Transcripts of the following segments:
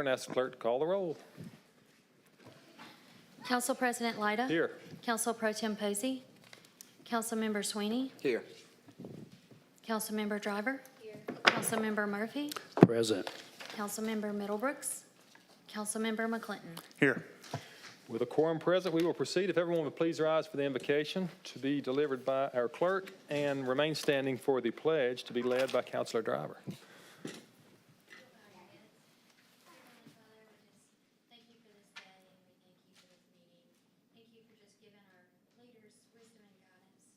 and ask the clerk to call the roll. Council President Lyda. Here. Council Pro Tem Posey. Councilmember Sweeney. Here. Councilmember Driver. Here. Councilmember Murphy. Present. Councilmember Middlebrooks. Councilmember McClinton. Here. With a quorum present, we will proceed. If everyone would please rise for the invocation to be delivered by our clerk and remain standing for the pledge to be led by Councilor Driver. Thank you for this day, and we thank you for this meeting. Thank you for just giving our leaders wisdom and guidance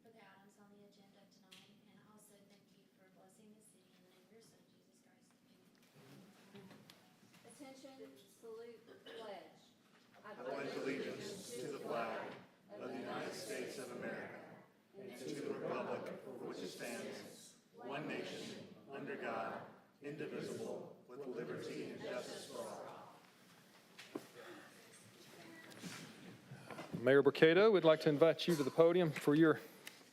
for the items on the agenda tonight, and also thank you for blessing the city in the name of your son, Jesus Christ. Amen. Attention, salute, pledge. I pledge allegiance to the flag of the United States of America and to the republic for which it stands, one nation, under God, indivisible, with liberty and justice for all. Mayor Burkado, we'd like to invite you to the podium for your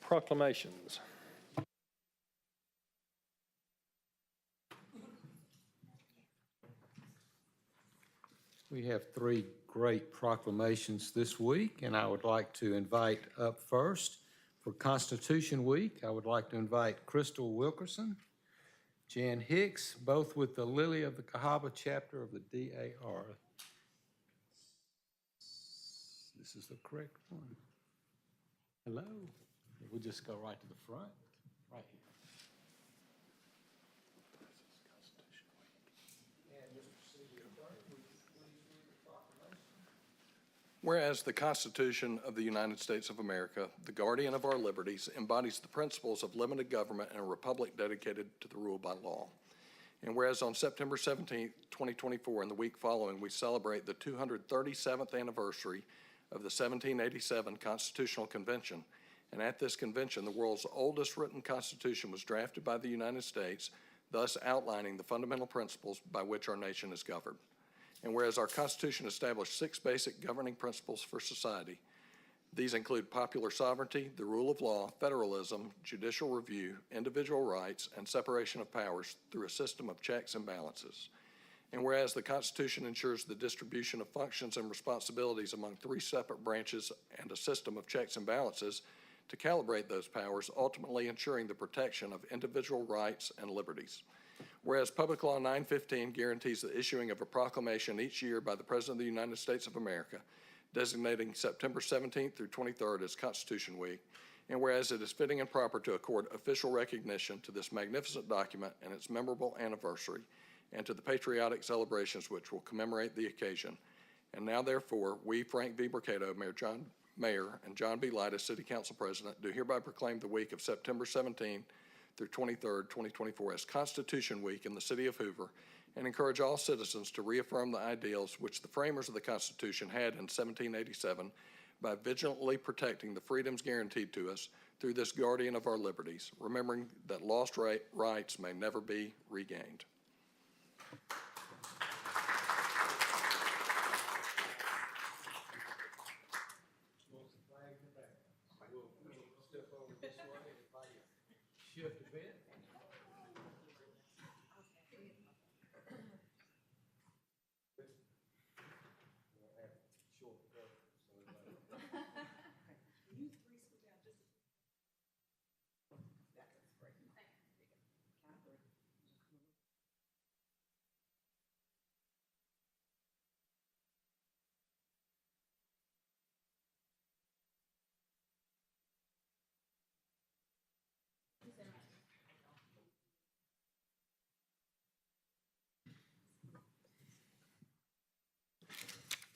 proclamations. We have three great proclamations this week, and I would like to invite up first for Constitution Week. I would like to invite Crystal Wilkerson, Jan Hicks, both with the Lily of the Cahaba chapter of the DAR. This is the correct one. Hello. We'll just go right to the front, right here. Whereas the Constitution of the United States of America, the guardian of our liberties, embodies the principles of limited government and a republic dedicated to the rule by law. And whereas on September 17, 2024, and the week following, we celebrate the 237th anniversary of the 1787 Constitutional Convention. And at this convention, the world's oldest written constitution was drafted by the United States, thus outlining the fundamental principles by which our nation is governed. And whereas our Constitution established 6 basic governing principles for society, these include popular sovereignty, the rule of law, federalism, judicial review, individual rights, and separation of powers through a system of checks and balances. And whereas the Constitution ensures the distribution of functions and responsibilities among 3 separate branches and a system of checks and balances to calibrate those powers, ultimately ensuring the protection of individual rights and liberties. Whereas Public Law 915 guarantees the issuing of a proclamation each year by the President of the United States of America, designating September 17th through 23rd as Constitution Week, and whereas it is fitting and proper to accord official recognition to this magnificent document and its memorable anniversary, and to the patriotic celebrations which will commemorate the occasion. And now, therefore, we, Frank V. Burkado, Mayor, and John B. Lyda, City Council President, do hereby proclaim the week of September 17th through 23rd, 2024 as Constitution Week in the city of Hoover, and encourage all citizens to reaffirm the ideals which the framers of the Constitution had in 1787 by vigilantly protecting the freedoms guaranteed to us through this guardian of our liberties, remembering that lost rights may never be regained. Shift a bit.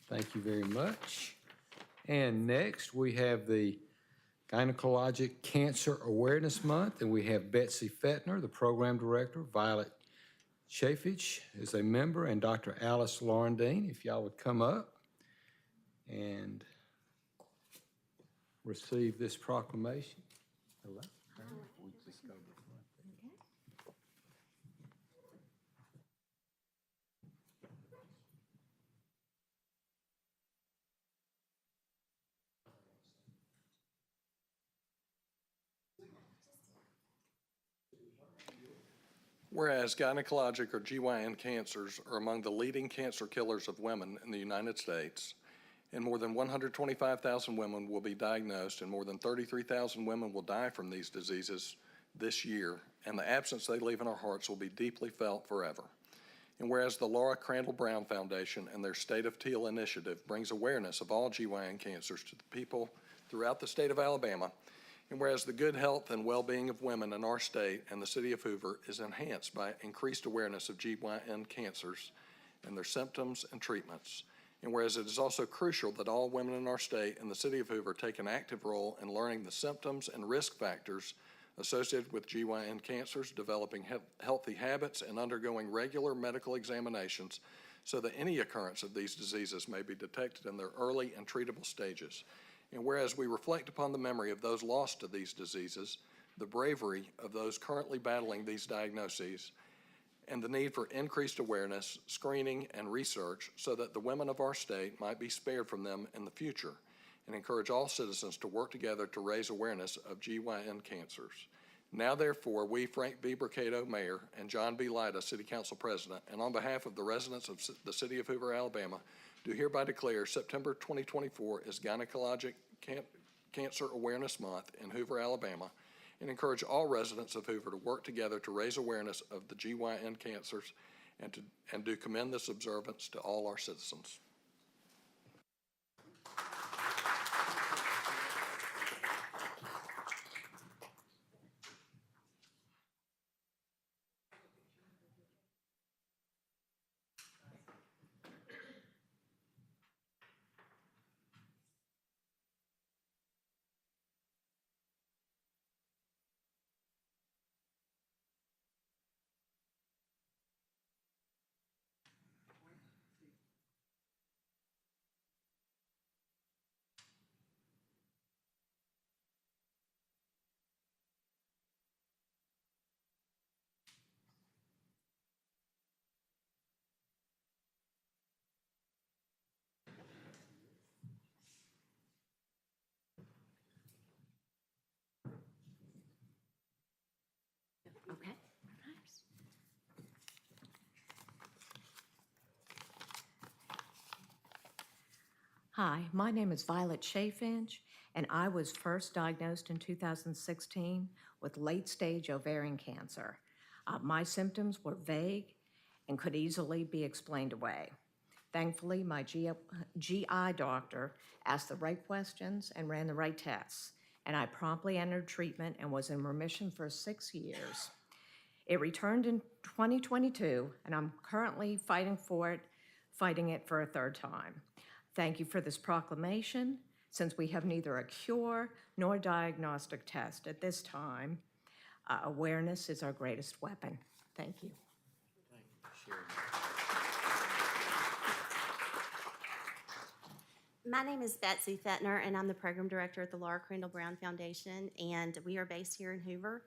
Thank you very much. And next, we have the Gynecologic Cancer Awareness Month, and we have Betsy Fettner, the Program Director, Violet Chafich is a member, and Dr. Alice Laurendine, if y'all would come up and receive this proclamation. Hello. We just go to the front there. Whereas gynecologic or GYN cancers are among the leading cancer killers of women in the United States, and more than 125,000 women will be diagnosed and more than 33,000 women will die from these diseases this year, and the absence they leave in our hearts will be deeply felt forever. And whereas the Laura Crandall Brown Foundation and their State of Teal initiative brings awareness of all GYN cancers to the people throughout the state of Alabama, and whereas the good health and well-being of women in our state and the city of Hoover is enhanced by increased awareness of GYN cancers and their symptoms and treatments, and whereas it is also crucial that all women in our state and the city of Hoover take an active role in learning the symptoms and risk factors associated with GYN cancers, developing healthy habits, and undergoing regular medical examinations so that any occurrence of these diseases may be detected in their early and treatable stages. And whereas we reflect upon the memory of those lost to these diseases, the bravery of those currently battling these diagnoses, and the need for increased awareness, screening, and research so that the women of our state might be spared from them in the future, and encourage all citizens to work together to raise awareness of GYN cancers. Now, therefore, we, Frank B. Mercado, Mayor, and John B. Lyda, City Council President, and on behalf of the residents of the City of Hoover, Alabama, do hereby declare September 2024 as Gynecologic Cancer Awareness Month in Hoover, Alabama, and encourage all residents of Hoover to work together to raise awareness of the GYN cancers and do commend this observance to all our citizens. Okay. Hi, my name is Violet Chaffinch, and I was first diagnosed in 2016 with late-stage ovarian cancer. My symptoms were vague and could easily be explained away. Thankfully, my GI doctor asked the right questions and ran the right tests, and I promptly entered treatment and was in remission for 6 years. It returned in 2022, and I'm currently fighting it for a third time. Thank you for this proclamation. Since we have neither a cure nor diagnostic test at this time, awareness is our greatest weapon. Thank you. Thank you for sharing that. My name is Betsy Fettner, and I'm the program director at the Laura Crandall Brown Foundation, and we are based here in Hoover.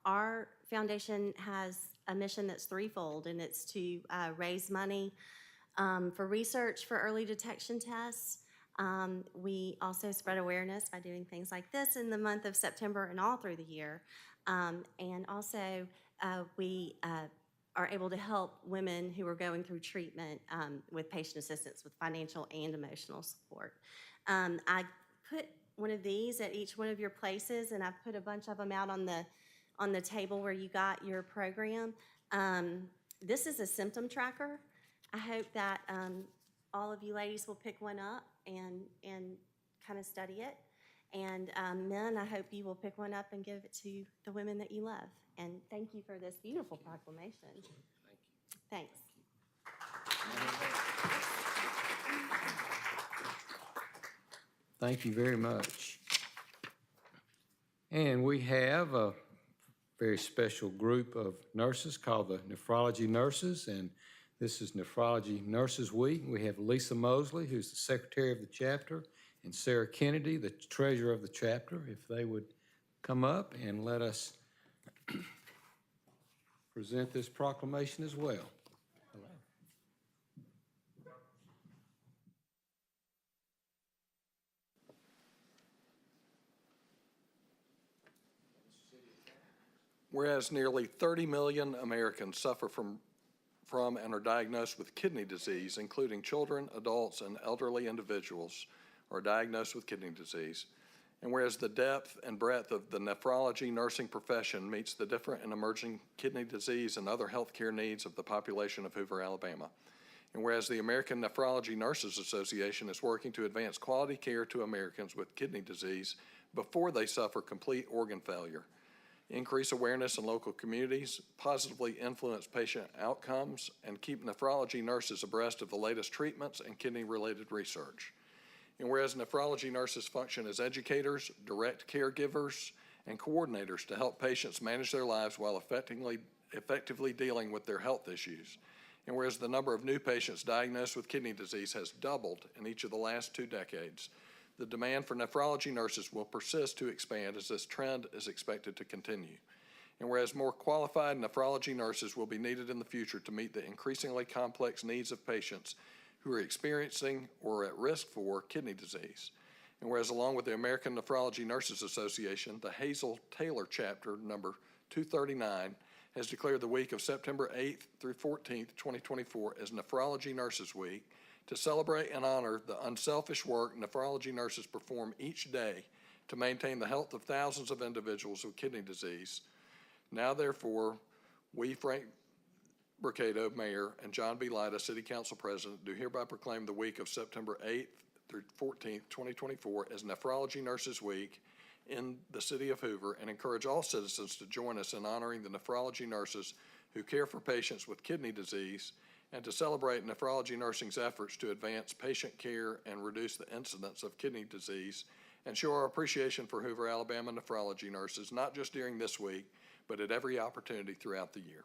Our foundation has a mission that's threefold, and it's to raise money for research for early detection tests. We also spread awareness by doing things like this in the month of September and all through the year. And also, we are able to help women who are going through treatment with patient assistance with financial and emotional support. I put one of these at each one of your places, and I've put a bunch of them out on the table where you got your program. This is a symptom tracker. I hope that all of you ladies will pick one up and kind of study it. And men, I hope you will pick one up and give it to the women that you love. And thank you for this beautiful proclamation. Thank you. Thanks. Thank you very much. And we have a very special group of nurses called the Nephrology Nurses, and this is Nephrology Nurses Week. We have Lisa Mosley, who's the secretary of the chapter, and Sarah Kennedy, the treasurer of the chapter, if they would come up and let us present this proclamation as well. Hello. Whereas nearly 30 million Americans suffer from and are diagnosed with kidney disease, including children, adults, and elderly individuals are diagnosed with kidney disease. And whereas the depth and breadth of the nephrology nursing profession meets the different and emerging kidney disease and other healthcare needs of the population of Hoover, Alabama. And whereas the American Nephrology Nurses Association is working to advance quality care to Americans with kidney disease before they suffer complete organ failure, increase awareness in local communities, positively influence patient outcomes, and keep nephrology nurses abreast of the latest treatments and kidney-related research. And whereas nephrology nurses function as educators, direct caregivers, and coordinators to help patients manage their lives while effectively dealing with their health issues. And whereas the number of new patients diagnosed with kidney disease has doubled in each of the last 2 decades, the demand for nephrology nurses will persist to expand as this trend is expected to continue. And whereas more qualified nephrology nurses will be needed in the future to meet the increasingly complex needs of patients who are experiencing or at risk for kidney disease. And whereas along with the American Nephrology Nurses Association, the Hazel-Taylor Chapter number 239 has declared the week of September 8th through 14th, 2024 as Nephrology Nurses Week, to celebrate and honor the unselfish work nephrology nurses perform each day to maintain the health of thousands of individuals with kidney disease. Now, therefore, we, Frank Mercado, Mayor, and John B. Lyda, City Council President, do hereby proclaim the week of September 8th through 14th, 2024 as Nephrology Nurses Week in the City of Hoover, and encourage all citizens to join us in honoring the nephrology nurses who care for patients with kidney disease, and to celebrate nephrology nursing's efforts to advance patient care and reduce the incidence of kidney disease, and show our appreciation for Hoover, Alabama nephrology nurses, not just during this week, but at every opportunity throughout the year.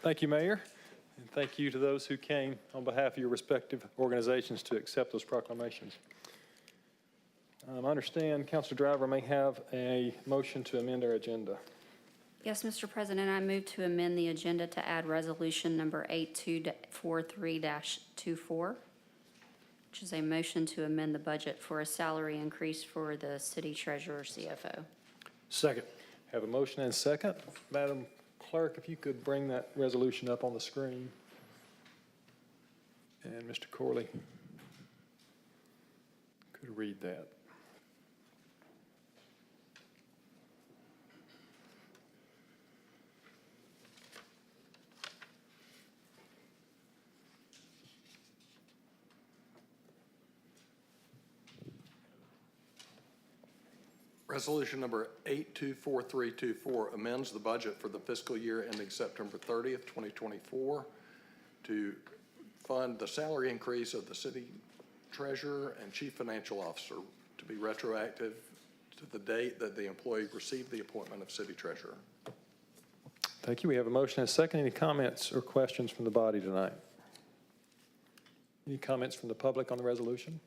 Thank you, Mayor. And thank you to those who came on behalf of your respective organizations to accept those proclamations. I understand Councilor Driver may have a motion to amend our agenda. Yes, Mr. President, I move to amend the agenda to add resolution number 8243-24, which is a motion to amend the budget for a salary increase for the city treasurer CFO. Second. Have a motion and second. Madam Clerk, if you could bring that resolution up on the screen. And Mr. Corley could read that. Resolution number 824324 amends the budget for the fiscal year ending September 30th, 2024 to fund the salary increase of the city treasurer and chief financial officer to be retroactive to the date that the employee received the appointment of city treasurer. Thank you. We have a motion and a second. Any comments or questions from the body tonight? Any comments from the public on the resolution?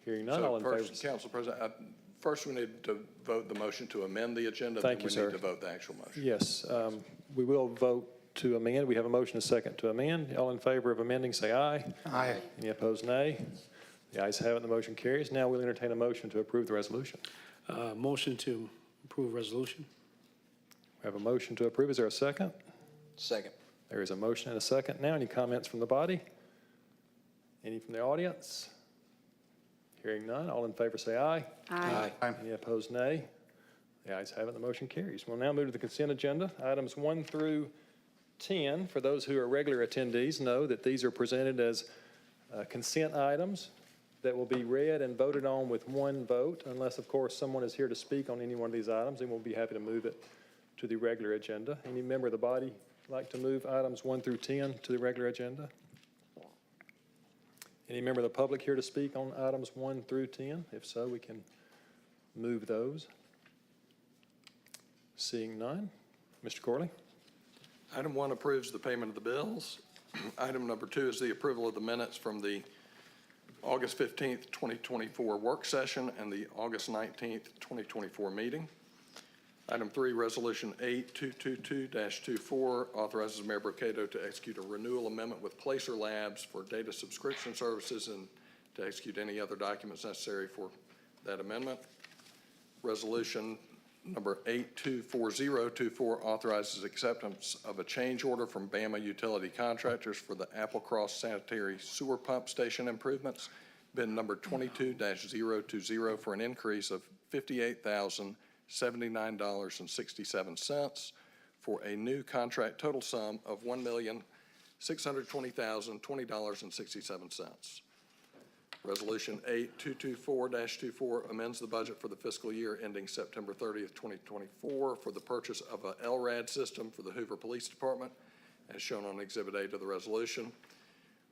Hearing none, all in favor. Council President, first we need to vote the motion to amend the agenda. Thank you, sir. Then we need to vote the actual motion. Yes, we will vote to amend. We have a motion and a second to amend. All in favor of amending, say aye. Aye. Any opposed, nay. The ayes have it, the motion carries. Now we'll entertain a motion to approve the resolution. Motion to approve resolution. We have a motion to approve. Is there a second? Second. There is a motion and a second. Now, any comments from the body? Any from the audience? Hearing none, all in favor say aye. Aye. Any opposed, nay. The ayes have it, the motion carries. We'll now move to the consent agenda. Items 1 through 10, for those who are regular attendees, know that these are presented as consent items that will be read and voted on with one vote, unless, of course, someone is here to speak on any one of these items, and we'll be happy to move it to the regular agenda. Any member of the body like to move items 1 through 10 to the regular agenda? Any member of the public here to speak on items 1 through 10? If so, we can move those. Seeing none. Mr. Corley? Item 1 approves the payment of the bills. Item number 2 is the approval of the minutes from the August 15th, 2024 work session and the August 19th, 2024 meeting. Item 3, Resolution 8222-24 authorizes Mayor Brocato to execute a renewal amendment with Placer Labs for data subscription services and to execute any other documents necessary for that amendment. Resolution number 824024 authorizes acceptance of a change order from Bama Utility Contractors for the Applecross Sanitary Sewer Pump Station improvements, bid number 22-020 for an increase of $58,079.67 for a new contract total sum of $1,620,020.67. Resolution 8224-24 amends the budget for the fiscal year ending September 30th, 2024 for the purchase of a LRAD system for the Hoover Police Department, as shown on Exhibit A to the resolution.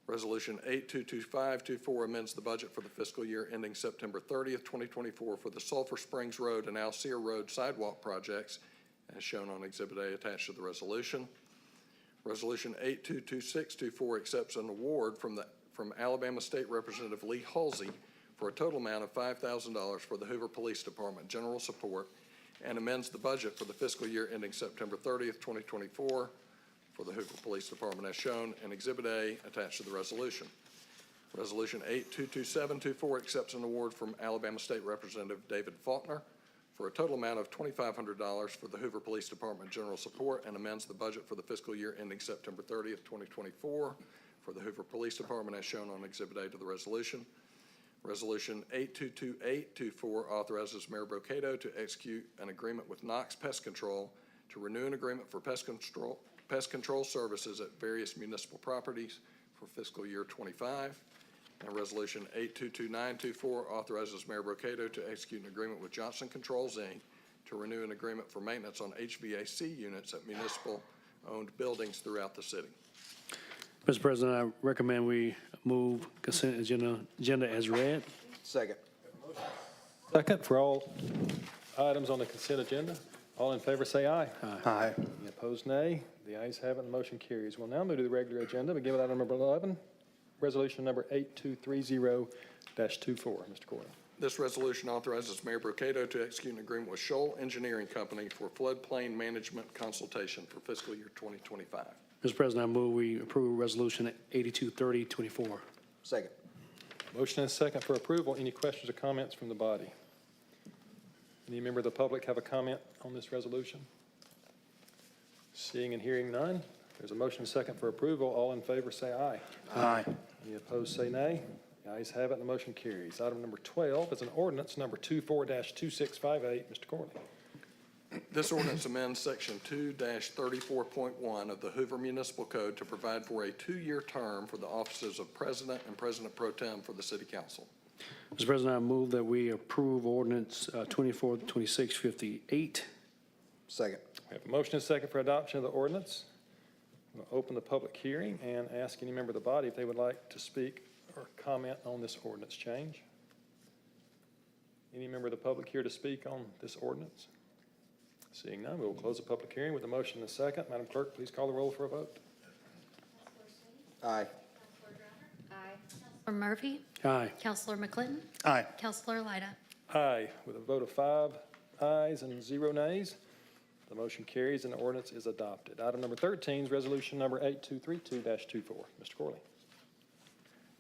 Resolution 822524 amends the budget for the fiscal year ending September 30th, 2024 for the Sulphur Springs Road and Alcere Road sidewalk projects, as shown on Exhibit A attached to the resolution. Resolution 822624 accepts an award from Alabama State Representative Lee Halsey for a total amount of $5,000 for the Hoover Police Department general support and amends the budget for the fiscal year ending September 30th, 2024 for the Hoover Police Department as shown in Exhibit A attached to the resolution. Resolution 822724 accepts an award from Alabama State Representative David Faulkner for a total amount of $2,500 for the Hoover Police Department general support and amends the budget for the fiscal year ending September 30th, 2024 for the Hoover Police Department as shown on Exhibit A to the resolution. Resolution 822824 authorizes Mayor Brocato to execute an agreement with Knox Pest Control to renew an agreement for pest control services at various municipal properties for fiscal year 25. And Resolution 822924 authorizes Mayor Brocato to execute an agreement with Johnson Controls, Inc. to renew an agreement for maintenance on HVAC units at municipal-owned buildings throughout the city. Mr. President, I recommend we move consent agenda as read. Second. Second for all items on the consent agenda. All in favor say aye. Aye. Any opposed, nay. The ayes have it, and the motion carries. We'll now move to the regular agenda, begin with item number 11, resolution number 8230-24. Mr. Corley. This resolution authorizes Mayor Brocato to execute an agreement with Shoal Engineering Company for floodplain management consultation for fiscal year 2025. Mr. President, I move we approve Resolution 8230-24. Second. Motion and second for approval. Any questions or comments from the body? Any member of the public have a comment on this resolution? Seeing and hearing none, there's a motion and second for approval. All in favor say aye. Aye. Any opposed say nay. The ayes have it, and the motion carries. Item number 12 is an ordinance number 24-2658. Mr. Corley. This ordinance amends Section 2-34.1 of the Hoover Municipal Code to provide for a 2-year term for the offices of President and President Pro Tem for the City Council. Mr. President, I move that we approve ordinance 242658. Second. We have a motion and second for adoption of the ordinance. We'll open the public hearing and ask any member of the body if they would like to speak or comment on this ordinance change. Any member of the public here to speak on this ordinance? Seeing none, we will close the public hearing with a motion and a second. Madam Clerk, please call the roll for a vote. Aye. Counselor Murphy? Aye. Counselor McClinton? Aye. Counselor Lida? Aye. With a vote of 5 ayes and 0 nays, the motion carries and the ordinance is adopted. Item number 13 is resolution number 8232-24. Mr. Corley.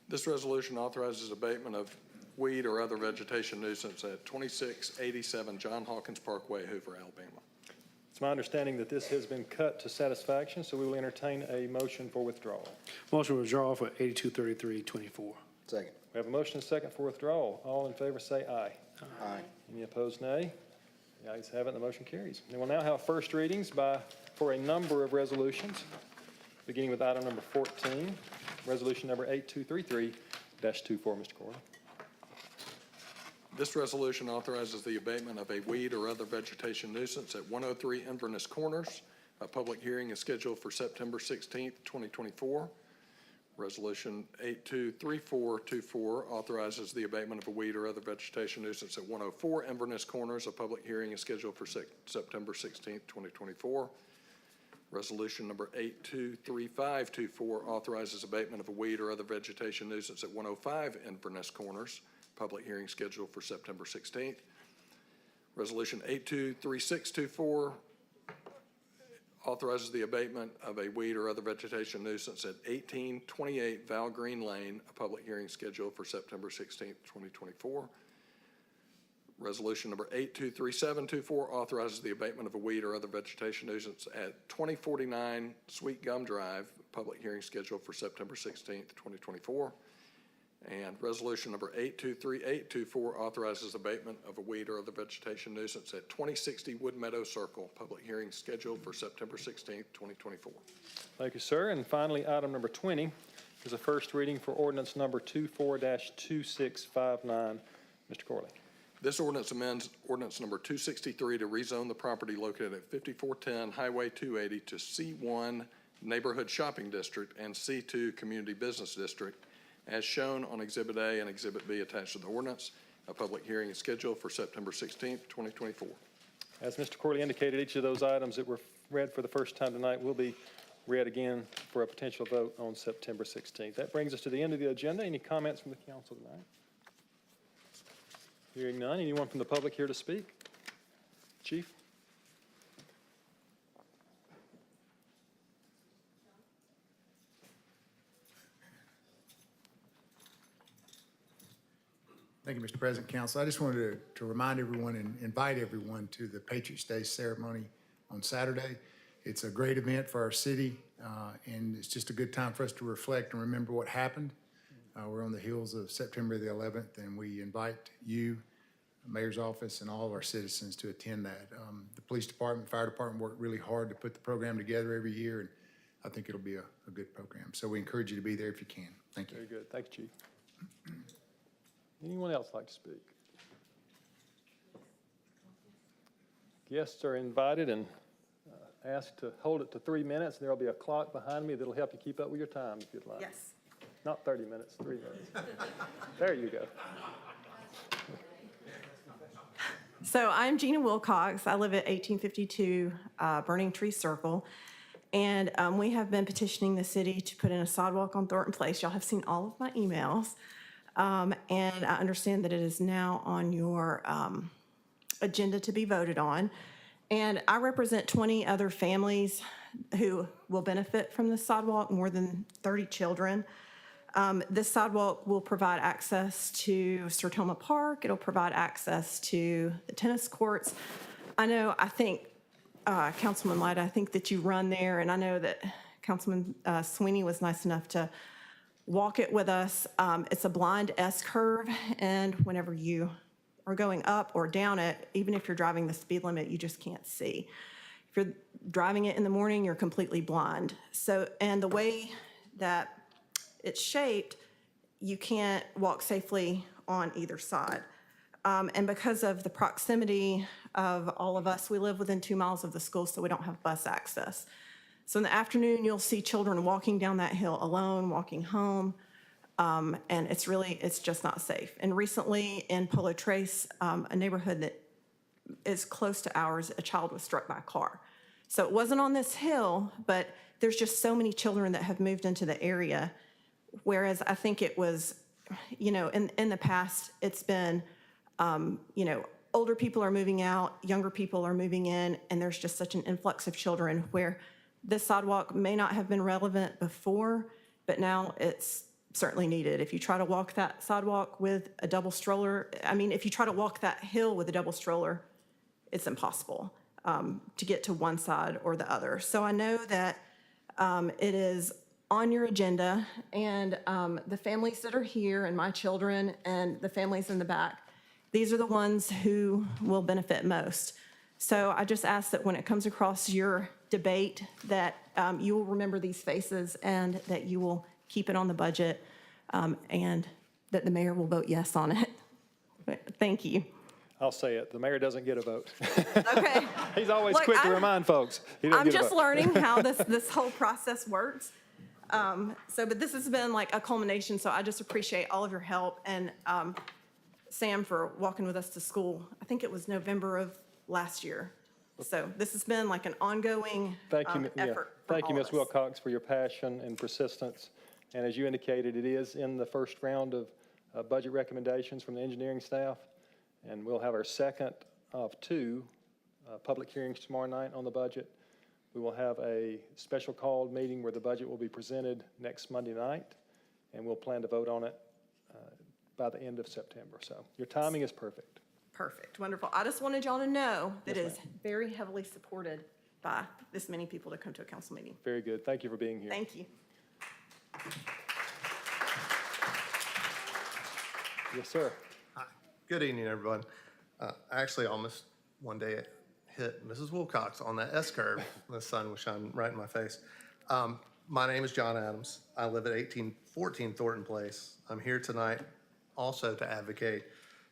This resolution authorizes abatement of weed or other vegetation nuisance at 2687 John Hawkins Parkway, Hoover, Alabama. It's my understanding that this has been cut to satisfaction, so we will entertain a motion for withdrawal. Motion to withdraw for 8233-24. Second. We have a motion and a second for withdrawal. All in favor say aye. Aye. Any opposed, nay. The ayes have it, and the motion carries. And we'll now have first readings for a number of resolutions, beginning with item number 14, resolution number 8233-24. Mr. Corley. This resolution authorizes the abatement of a weed or other vegetation nuisance at 103 Inverness Corners. A public hearing is scheduled for September 16th, 2024. Resolution 823424 authorizes the abatement of a weed or other vegetation nuisance at 104 Inverness Corners. A public hearing is scheduled for September 16th, 2024. Resolution number 823524 authorizes abatement of a weed or other vegetation nuisance at 105 Inverness Corners. Public hearing scheduled for September 16th. Resolution 823624 authorizes the abatement of a weed or other vegetation nuisance at 1828 Val Green Lane. A public hearing scheduled for September 16th, 2024. Resolution number 823724 authorizes the abatement of a weed or other vegetation nuisance at 2049 Sweet Gum Drive. Public hearing scheduled for September 16th, 2024. And resolution number 823824 authorizes abatement of a weed or other vegetation nuisance at 2060 Wood Meadow Circle. Public hearing scheduled for September 16th, 2024. Thank you, sir. And finally, item number 20 is a first reading for ordinance number 24-2659. Mr. Corley. This ordinance amends ordinance number 263 to rezone the property located at 5410 Highway 280 to C1 Neighborhood Shopping District and C2 Community Business District, as shown on Exhibit A and Exhibit B attached to the ordinance. A public hearing is scheduled for September 16th, 2024. As Mr. Corley indicated, each of those items that were read for the first time tonight will be read again for a potential vote on September 16th. That brings us to the end of the agenda. Any comments from the council tonight? Hearing none. Anyone from the public here to speak? Chief? Thank you, Mr. President, Council. I just wanted to remind everyone and invite everyone to the Patriots' Day ceremony on Saturday. It's a great event for our city, and it's just a good time for us to reflect and remember what happened. We're on the heels of September the 11th, and we invite you, the mayor's office, and all of our citizens to attend that. The police department, fire department work really hard to put the program together every year, and I think it'll be a good program. So we encourage you to be there if you can. Thank you. Very good. Thank you, Chief. Anyone else like to speak? Guests are invited and asked to hold it to 3 minutes. There'll be a clock behind me that'll help you keep up with your time if you'd like. Yes. Not 30 minutes, 3 minutes. There you go. So I'm Gina Wilcox. I live at 1852 Burning Tree Circle. And we have been petitioning the city to put in a sidewalk on Thornton Place. Y'all have seen all of my emails. And I understand that it is now on your agenda to be voted on. And I represent 20 other families who will benefit from this sidewalk, more than 30 children. This sidewalk will provide access to Sertoma Park. It'll provide access to the tennis courts. I think, Councilman Light, I think that you run there, and I know that Councilman Sweeney was nice enough to walk it with us. It's a blind S-curve, and whenever you are going up or down it, even if you're driving the speed limit, you just can't see. If you're driving it in the morning, you're completely blind. So, and the way that it's shaped, you can't walk safely on either side. And because of the proximity of all of us, we live within 2 miles of the school, so we don't have bus access. So in the afternoon, you'll see children walking down that hill alone, walking home, and it's just not safe. And recently in Polo Trace, a neighborhood that is close to ours, a child was struck by a car. So it wasn't on this hill, but there's just so many children that have moved into the area, whereas I think it was, in the past, it's been, older people are moving out, younger people are moving in, and there's just such an influx of children where this sidewalk may not have been relevant before, but now it's certainly needed. If you try to walk that sidewalk with a double stroller, if you try to walk that hill with a double stroller, it's impossible to get to one side or the other. So I know that it is on your agenda, and the families that are here and my children and the families in the back, these are the ones who will benefit most. So I just ask that when it comes across your debate that you will remember these faces and that you will keep it on the budget and that the mayor will vote yes on it. Thank you. I'll say it. The mayor doesn't get a vote. Okay. He's always Look, quick to remind folks. He doesn't I'm get a just vote. learning how this whole process works. But this has been like a culmination, so I just appreciate all of your help, and Sam for walking with us to school. I think it was November of last year. So this has been like an ongoing Thank you, yeah. effort from Thank you, all Ms. of us. Wilcox, for your passion and persistence. And as you indicated, it is in the first round of budget recommendations from the engineering staff. And we'll have our second of two public hearings tomorrow night on the budget. We will have a special called meeting where the budget will be presented next Monday night, and we'll plan to vote on it by the end of September. So your timing is perfect. Perfect, wonderful. I just wanted y'all to know that it Yes, is very heavily supported by this many people to come to a council meeting. Very good. Thank you for being here. Thank you. Yes, sir. Hi. Good evening, everyone. I actually almost one day hit Mrs. Wilcox on that S-curve. The sun was shining right in my face. My name is John Adams. I live at 1814 Thornton Place. I'm here tonight also to advocate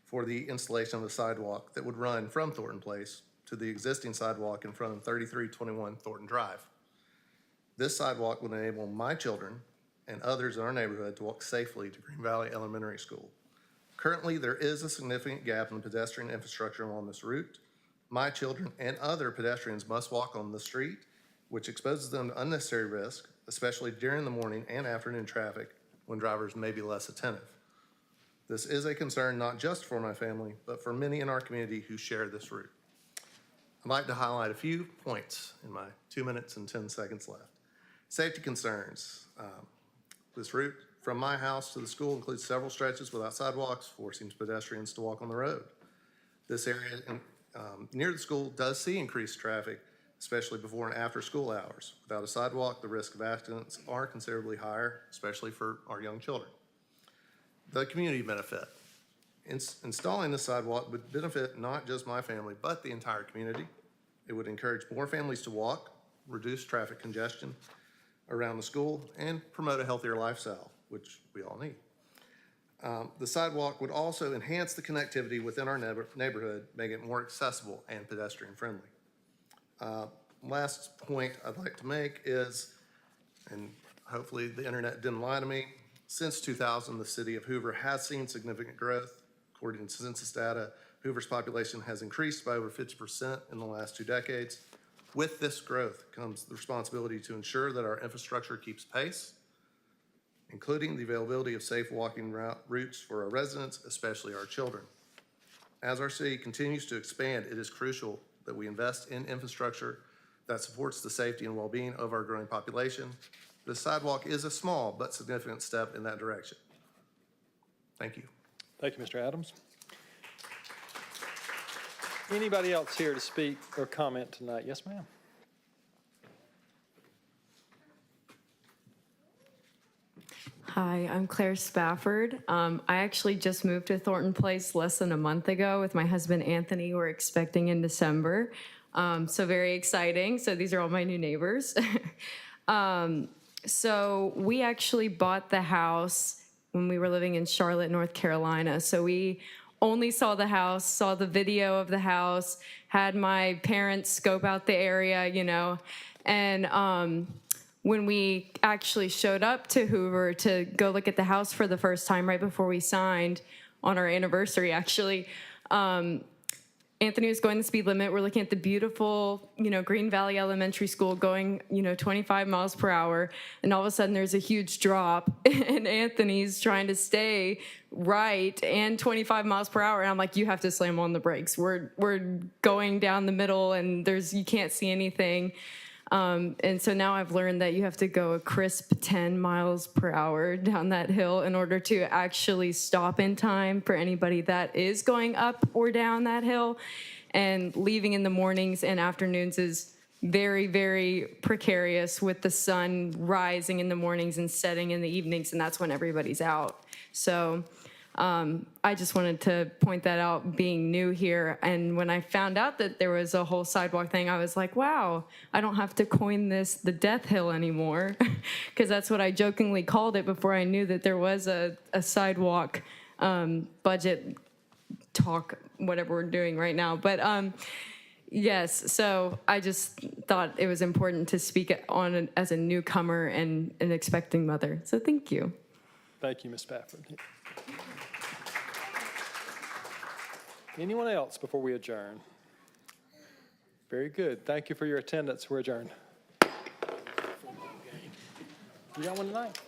for the installation of a sidewalk that would run from Thornton Place to the existing sidewalk in front of 3321 Thornton Drive. This sidewalk would enable my children and others in our neighborhood to walk safely to Green Valley Elementary School. Currently, there is a significant gap in the pedestrian infrastructure along this route. My children and other pedestrians must walk on the street, which exposes them to unnecessary risk, especially during the morning and afternoon traffic when drivers may be less attentive. This is a concern not just for my family, but for many in our community who share this route. I'd like to highlight a few points in my 2 minutes and 10 seconds left. Safety concerns. This route from my house to the school includes several stretches without sidewalks, forcing pedestrians to walk on the road. This area near the school does see increased traffic, especially before and after school hours. Without a sidewalk, the risk of accidents are considerably higher, especially for our young children. The community benefit. Installing the sidewalk would benefit not just my family, but the entire community. It would encourage more families to walk, reduce traffic congestion around the school, and promote a healthier lifestyle, which we all need. The sidewalk would also enhance the connectivity within our neighborhood, making it more accessible and pedestrian friendly. Last point I'd like to make is, and hopefully the internet didn't lie to me, since 2000, the city of Hoover has seen significant growth. According to census data, Hoover's population has increased by over 50% in the last 2 decades. With this growth comes the responsibility to ensure that our infrastructure keeps pace, including the availability of safe walking routes for our residents, especially our children. As our city continues to expand, it is crucial that we invest in infrastructure that supports the safety and well-being of our growing population. The sidewalk is a small but significant step in that direction. Thank you. Thank you, Mr. Adams. Anybody else here to speak or comment tonight? Yes, ma'am. Hi, I'm Claire Spafford. I actually just moved to Thornton Place less than a month ago with my husband Anthony. We're expecting in December, so very exciting. So these are all my new neighbors. So we actually bought the house when we were living in Charlotte, North Carolina. So we only saw the house, saw the video of the house, had my parents scope out the area, you know, and when we actually showed up to Hoover to go look at the house for the first time right before we signed on our anniversary, actually, Anthony was going the speed limit. We're looking at the beautiful, you know, Green Valley Elementary School going, 25 miles per hour. And all of a sudden there's a huge drop and Anthony's trying to stay right and 25 miles per hour. And I'm like, you have to slam on the brakes. We're going down the middle and you can't see anything. And so now I've learned that you have to go a crisp 10 miles per hour down that hill in order to actually stop in time for anybody that is going up or down that hill. And leaving in the mornings and afternoons is very, very precarious with the sun rising in the mornings and setting in the evenings, and that's when everybody's out. So I just wanted to point that out being new here. And when I found out that there was a whole sidewalk thing, I was like, wow, I don't have to coin this the death hill anymore, because that's what I jokingly called it before I knew that there was a sidewalk budget talk, whatever we're doing right now. But yes, so I just thought it was important to speak on as a newcomer and an expecting mother. So thank you. Thank you, Ms. Spafford. Anyone else before we adjourn? Very good. Thank you for your attendance. We're adjourned. You got one tonight?